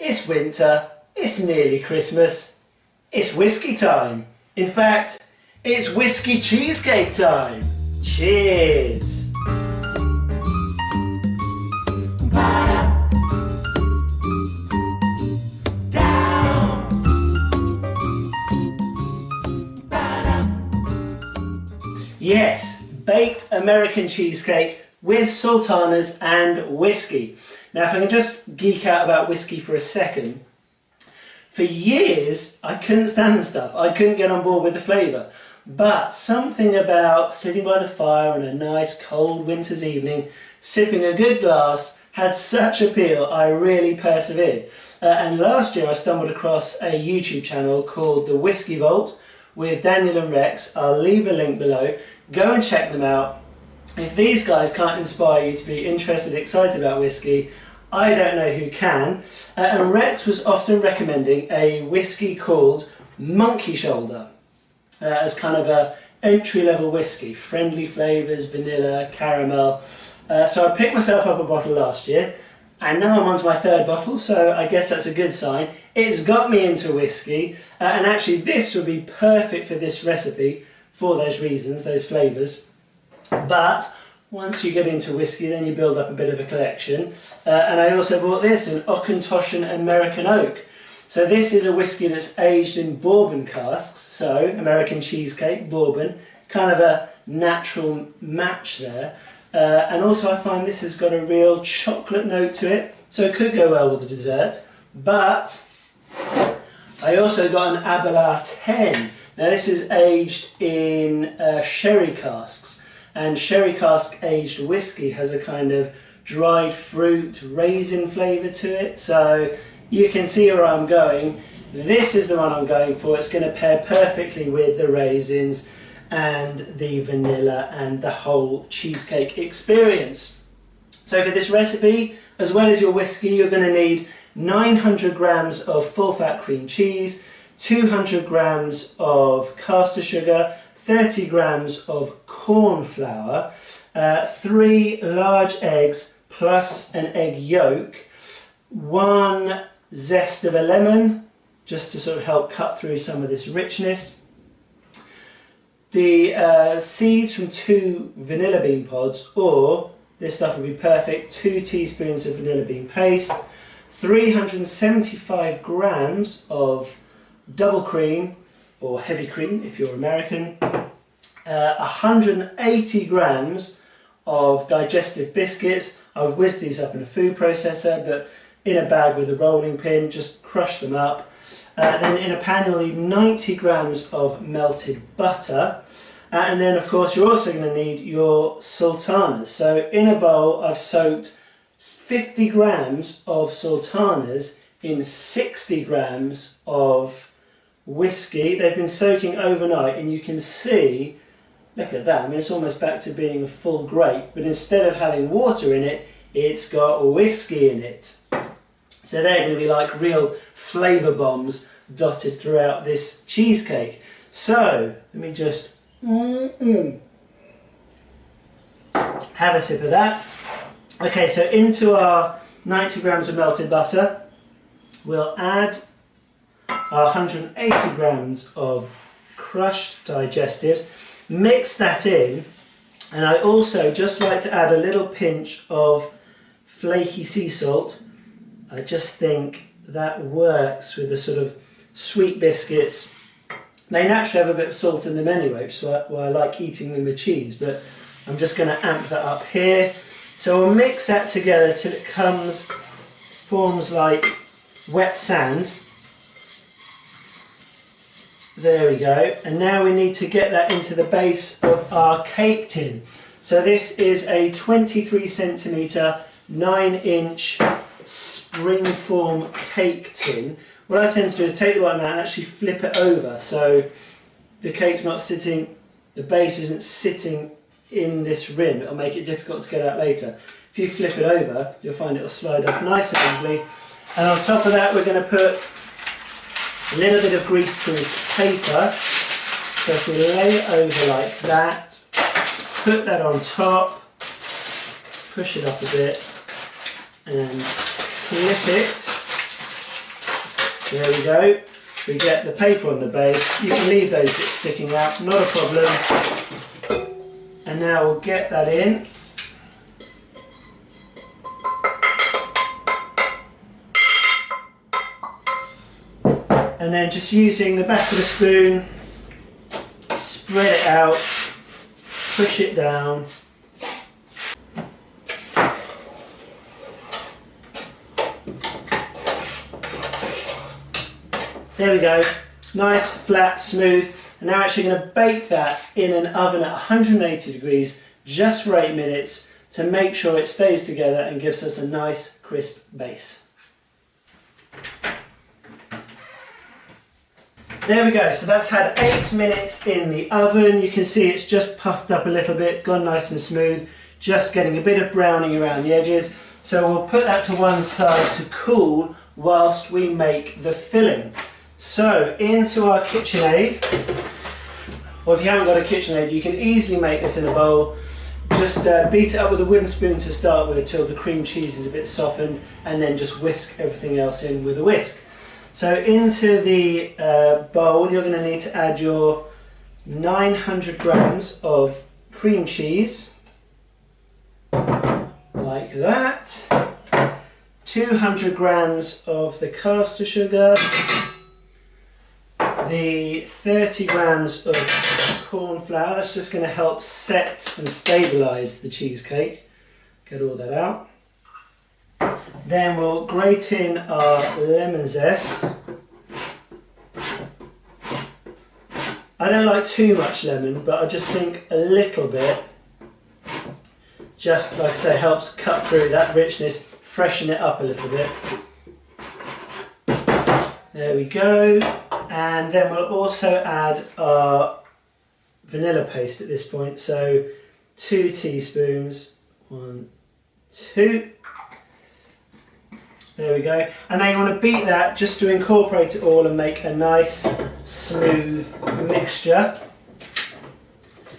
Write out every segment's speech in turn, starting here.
it's winter, it's nearly Christmas, it's whiskey time. In fact, it's whiskey cheesecake time. Cheers! Yes, baked American cheesecake with sultanas and whiskey. Now if I can just geek out about whiskey for a second. For years I couldn't stand the stuff, I couldn't get on board with the flavour. But something about sitting by the fire on a nice cold winter's evening, sipping a good glass, had such appeal I really persevered. And last year I stumbled across a YouTube channel called The Whisky Vault with Daniel and Rex. I'll leave a link below. Go and check them out. If these guys can't inspire you to be interested, excited about whiskey, I don't know who can. And Rex was often recommending a whiskey called Monkey Shoulder as kind of a entry-level whiskey, friendly flavours, vanilla, caramel. So I picked myself up a bottle last year, and now I'm on to my third bottle, so I guess that's a good sign. It's got me into whiskey, and actually this would be perfect for this recipe for those reasons, those flavours. But once you get into whiskey, then you build up a bit of a collection. And I also bought this, an Auchentoshan American Oak. So this is a whiskey that's aged in bourbon casks, so American cheesecake, bourbon, kind of a natural match there. And also I find this has got a real chocolate note to it, so it could go well with the dessert. But I also got an Abelard 10. Now this is aged in sherry casks, and sherry cask aged whiskey has a kind of dried fruit, raisin flavour to it, so you can see where I'm going. This is the one I'm going for. It's going to pair perfectly with the raisins and the vanilla and the whole cheesecake experience. So for this recipe, as well as your whiskey, you're going to need 900 grams of full fat cream cheese, 200 grams of caster sugar, 30 grams of corn flour, 3 large eggs plus an egg yolk, 1 zest of a lemon, just to sort of help cut through some of this richness, the seeds from 2 vanilla bean pods, or this stuff would be perfect, 2 teaspoons of vanilla bean paste, 375 grams of double cream, or heavy cream if you're American, 180 grams of digestive biscuits. I would whisk these up in a food processor, but in a bag with a rolling pin, just crush them up. Then in a pan you'll need 90 grams of melted butter. And then of course you're also going to need your sultanas. So in a bowl I've soaked 50 grams of sultanas in 60 grams of whiskey. They've been soaking overnight, and you can see, look at that, I mean it's almost back to being a full grape, but instead of having water in it, it's got whiskey in it. So they're going to be like real flavour bombs dotted throughout this cheesecake. So let me just have a sip of that. Okay, so into our 90 grams of melted butter, we'll add our 180 grams of crushed digestives, mix that in, and I also just like to add a little pinch of flaky sea salt. I just think that works with the sort of sweet biscuits. They naturally have a bit of salt in them anyway, which is why I like eating them with cheese, but I'm just going to amp that up here. So we'll mix that together till it forms like wet sand. There we go. And now we need to get that into the base of our cake tin. So this is a 23 centimetre, 9-inch springform cake tin. What I tend to do is take the bottom out and actually flip it over, so the cake's not sitting, the base isn't sitting in this rim. It'll make it difficult to get out later. If you flip it over, you'll find it'll slide off nice and easily. And on top of that, we're going to put a little bit of grease-proof paper. So if we lay it over like that, put that on top, push it up a bit, and clip it There we go. We get the paper on the base. You can leave those bits sticking out, not a problem. And now we'll get that in. And then just using the back of the spoon, spread it out, push it down. There we go, nice, flat, smooth. And now actually going to bake that in an oven at 180 degrees just for 8 minutes to make sure it stays together and gives us a nice crisp base. There we go, so that's had 8 minutes in the oven. You can see it's just puffed up a little bit, gone nice and smooth, just getting a bit of browning around the edges. So we'll put that to one side to cool whilst we make the filling. So into our KitchenAid, or if you haven't got a KitchenAid, you can easily make this in a bowl. Just beat it up with a wooden spoon to start with till the cream cheese is a bit softened, and then just whisk everything else in with a whisk. So into the bowl you're going to need to add your 900 grams of cream cheese, like that, 200 grams of the caster sugar, the 30 grams of corn flour. That's just going to help set and stabilise the cheesecake. Get all that out. Then we'll grate in our lemon zest. I don't like too much lemon, but I just think a little bit, just like I say, helps cut through that richness, freshen it up a little bit. There we go. And then we'll also add our vanilla paste at this point. So 2 teaspoons, 1, 2. There we go. And now you want to beat that just to incorporate it all and make a nice smooth mixture.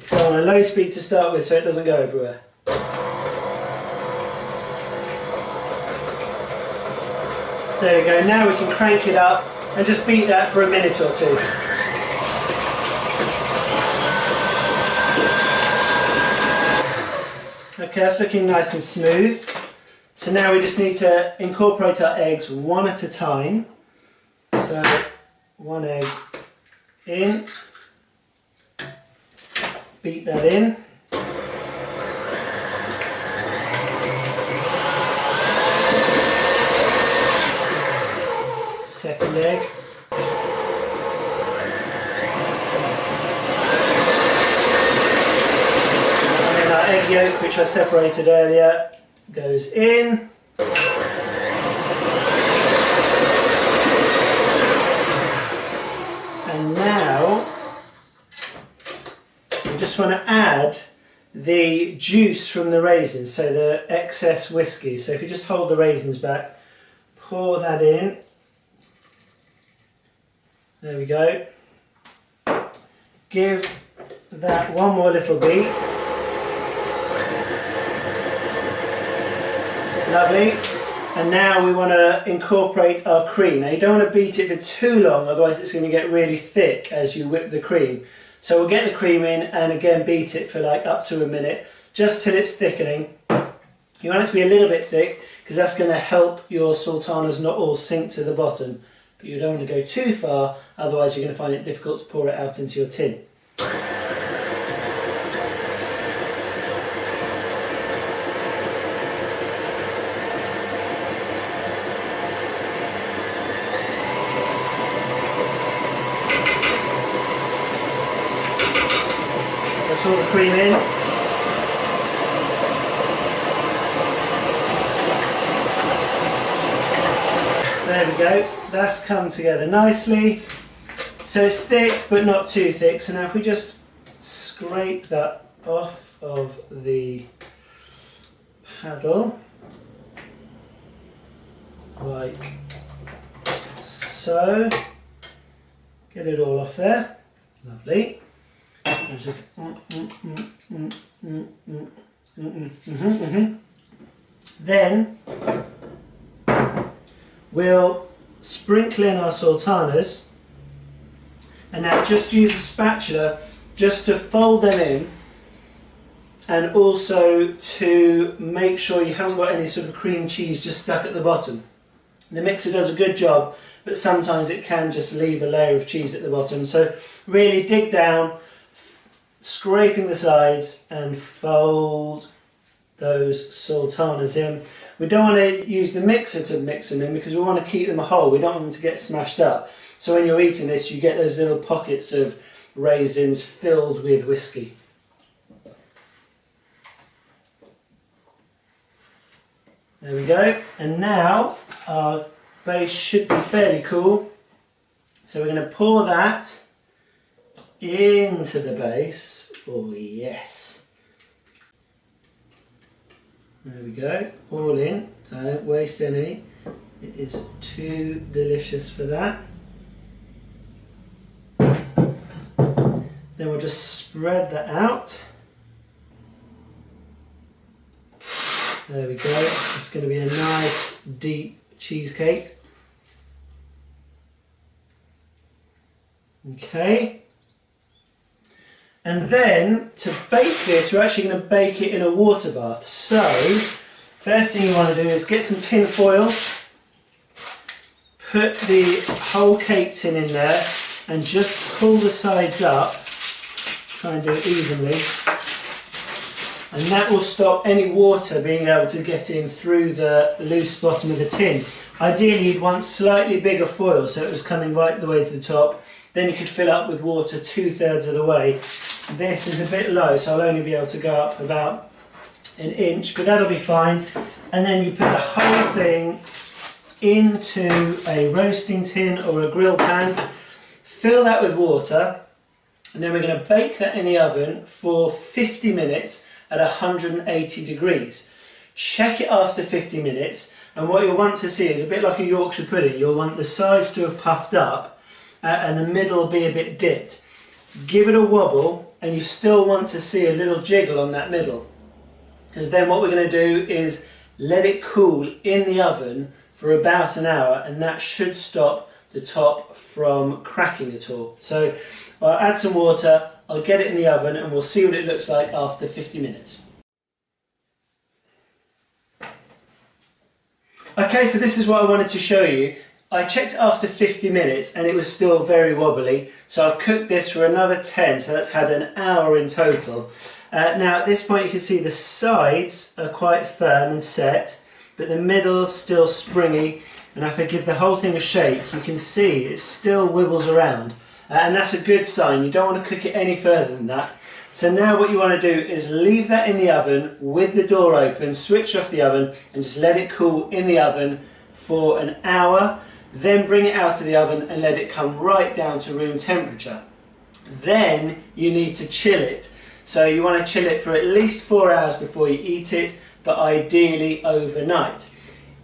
So on a low speed to start with so it doesn't go everywhere. There we go. Now we can crank it up and just beat that for a minute or two. Okay, that's looking nice and smooth. So now we just need to incorporate our eggs one at a time. So 1 egg in, beat that in. Second egg. And then our egg yolk, which I separated earlier, goes in. And now we just want to add the juice from the raisins, so the excess whiskey. So if you just hold the raisins back, pour that in. There we go. Give that one more little beat. Lovely. And now we want to incorporate our cream. Now you don't want to beat it for too long, otherwise it's going to get really thick as you whip the cream. So we'll get the cream in and again beat it for like up to a minute, just till it's thickening. You want it to be a little bit thick because that's going to help your sultanas not all sink to the bottom. But you don't want to go too far, otherwise you're going to find it difficult to pour it out into your tin. That's all the cream in. There we go, that's come together nicely. So it's thick but not too thick. So now if we just scrape that off of the paddle, like so, get it all off there, lovely. And just then we'll sprinkle in our sultanas, and now just use a spatula just to fold them in, and also to make sure you haven't got any sort of cream cheese just stuck at the bottom. The mixer does a good job, but sometimes it can just leave a layer of cheese at the bottom. So really dig down, scraping the sides, and fold those sultanas in. We don't want to use the mixer to mix them in because we want to keep them whole. We don't want them to get smashed up. So when you're eating this, you get those little pockets of raisins filled with whiskey. There we go. And now our base should be fairly cool. So we're going to pour that into the base. Oh yes. There we go. All in. Don't waste any. It is too delicious for that. Then we'll just spread that out. There we go. It's going to be a nice deep cheesecake. Okay. And then to bake this, we're actually going to bake it in a water bath. So first thing you want to do is get some tin foil, put the whole cake tin in there and just pull the sides up. Try and do it evenly. And that will stop any water being able to get in through the loose bottom of the tin. Ideally you'd want slightly bigger foil so it was coming right the way to the top. Then you could fill up with water 2/3 of the way. This is a bit low, so I'll only be able to go up about an inch, but that'll be fine. And then you put the whole thing into a roasting tin or a grill pan, fill that with water, and then we're going to bake that in the oven for 50 minutes at 180 degrees. Check it after 50 minutes, and what you'll want to see is a bit like a Yorkshire pudding. You'll want the sides to have puffed up and the middle be a bit dipped. Give it a wobble, and you still want to see a little jiggle on that middle, because then what we're going to do is let it cool in the oven for about an hour, and that should stop the top from cracking at all. So I'll add some water, I'll get it in the oven, and we'll see what it looks like after 50 minutes. Okay, so this is what I wanted to show you. I checked it after 50 minutes and it was still very wobbly, so I've cooked this for another 10, so that's had an hour in total. Now at this point you can see the sides are quite firm and set, but the middle still springy, and if I give the whole thing a shake you can see it still wibbles around, and that's a good sign. You don't want to cook it any further than that. So now what you want to do is leave that in the oven with the door open, switch off the oven and just let it cool in the oven for an hour. Then bring it out of the oven and let it come right down to room temperature. Then you need to chill it. So you want to chill it for at least 4 hours before you eat it, but ideally overnight.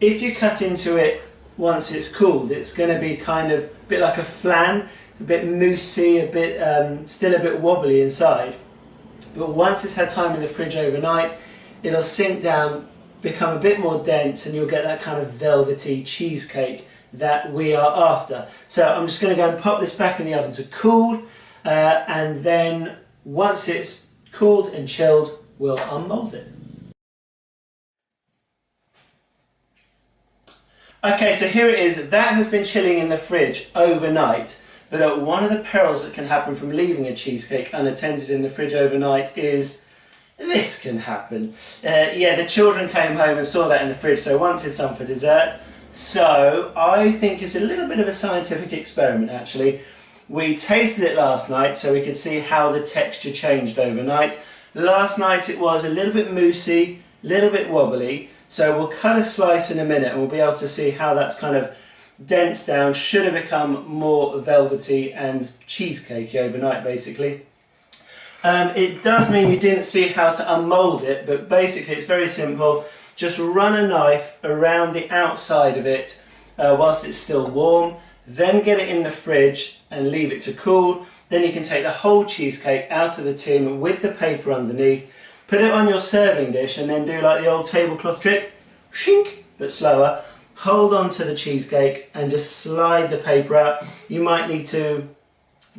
If you cut into it once it's cooled, it's going to be kind of a bit like a flan, a bit moussey, a bit still a bit wobbly inside. But once it's had time in the fridge overnight, it'll sink down, become a bit more dense, and you'll get that kind of velvety cheesecake that we are after. So I'm just going to go and pop this back in the oven to cool, and then once it's cooled and chilled, we'll unmold it. Okay, so here it is. That has been chilling in the fridge overnight, but one of the perils that can happen from leaving a cheesecake unattended in the fridge overnight is this can happen. Yeah, the children came home and saw that in the fridge, so wanted some for dessert. So I think it's a little bit of a scientific experiment actually. We tasted it last night so we could see how the texture changed overnight. Last night it was a little bit moussey, a little bit wobbly, so we'll cut a slice in a minute and we'll be able to see how that's kind of dense down, should have become more velvety and cheesecakey overnight basically. It does mean you didn't see how to unmold it, but basically it's very simple. Just run a knife around the outside of it whilst it's still warm, then get it in the fridge and leave it to cool. Then you can take the whole cheesecake out of the tin with the paper underneath, put it on your serving dish and then do like the old tablecloth trick, shink, but slower. hold on to the cheesecake and just slide the paper out. You might need to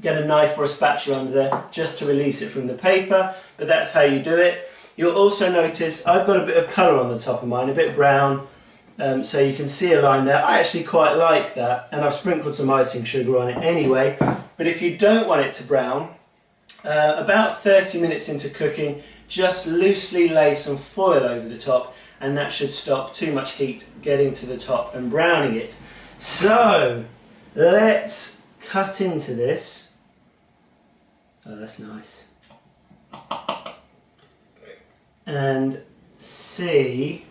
get a knife or a spatula under there just to release it from the paper, but that's how you do it. You'll also notice I've got a bit of colour on the top of mine, a bit brown, so you can see a line there. I actually quite like that, and I've sprinkled some icing sugar on it anyway. But if you don't want it to brown, about 30 minutes into cooking, just loosely lay some foil over the top, and that should stop too much heat getting to the top and browning it. So let's cut into this. Oh, that's nice. And see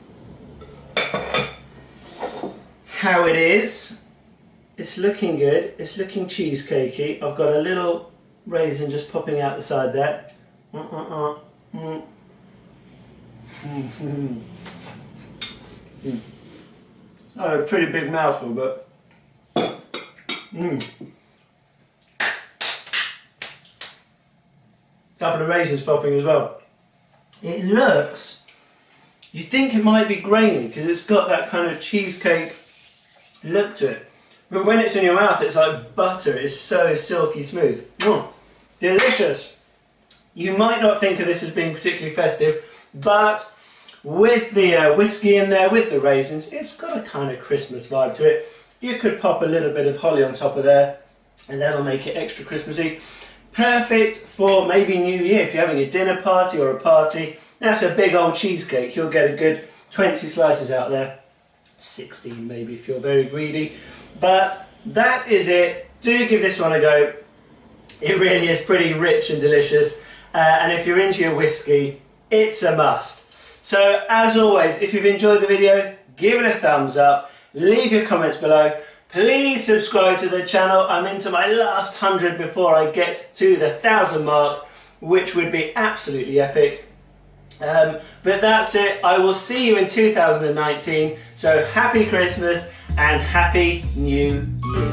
how it is. It's looking good. It's looking cheesecakey. I've got a little raisin just popping out the side there. Oh, a pretty big mouthful, but couple of raisins popping as well. It looks, you think it might be grainy because it's got that kind of cheesecake look to it, but when it's in your mouth it's like butter. It's so silky smooth. Delicious. You might not think of this as being particularly festive, but with the whiskey in there, with the raisins, it's got a kind of Christmas vibe to it. You could pop a little bit of holly on top of there and that'll make it extra Christmassy. Perfect for maybe New Year if you're having a dinner party or a party. That's a big old cheesecake. You'll get a good 20 slices out there. 16 maybe if you're very greedy. But that is it. Do give this one a go. It really is pretty rich and delicious. And if you're into your whiskey, it's a must. So as always, if you've enjoyed the video, give it a thumbs up. Leave your comments below. Please subscribe to the channel. I'm into my last 100 before I get to the 1,000 mark, which would be absolutely epic. But that's it. I will see you in 2019. So happy Christmas and happy New Year.